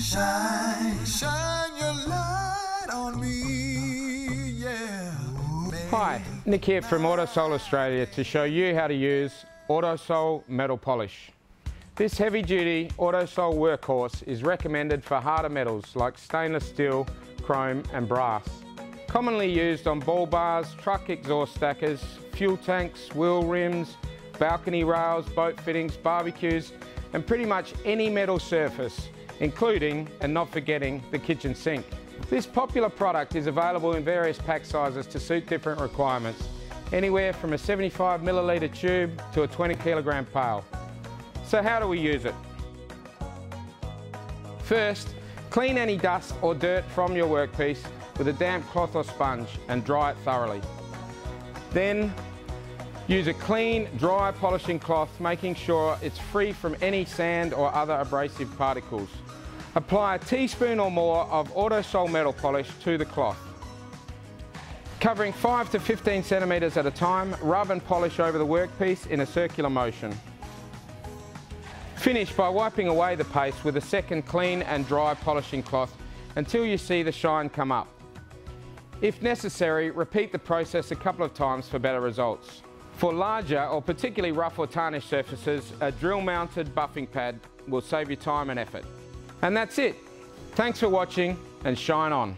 Shine your light on me, yeah. Hi, Nick here from Autosol Australia to show you how to use Autosol metal polish. This heavy-duty Autosol workhorse is recommended for harder metals like stainless steel, chrome and brass. Commonly used on ball bars, truck exhaust stackers, fuel tanks, wheel rims, balcony rails, boat fittings, barbecues and pretty much any metal surface, including, and not forgetting, the kitchen sink. This popular product is available in various pack sizes to suit different requirements, anywhere from a 75 milliliter tube to a 20 kilogram pail. So how do we use it? First, clean any dust or dirt from your workpiece with a damp cloth or sponge and dry it thoroughly. Then, use a clean, dry polishing cloth, making sure it's free from any sand or other abrasive particles. Apply a teaspoon or more of Autosol metal polish to the cloth. Covering 5 to 15 centimetres at a time, rub and polish over the workpiece in a circular motion. Finish by wiping away the paste with a second clean and dry polishing cloth until you see the shine come up. If necessary, repeat the process a couple of times for better results. For larger or particularly rough or tarnished surfaces, a drill-mounted buffing pad will save you time and effort. And that's it. Thanks for watching and shine on.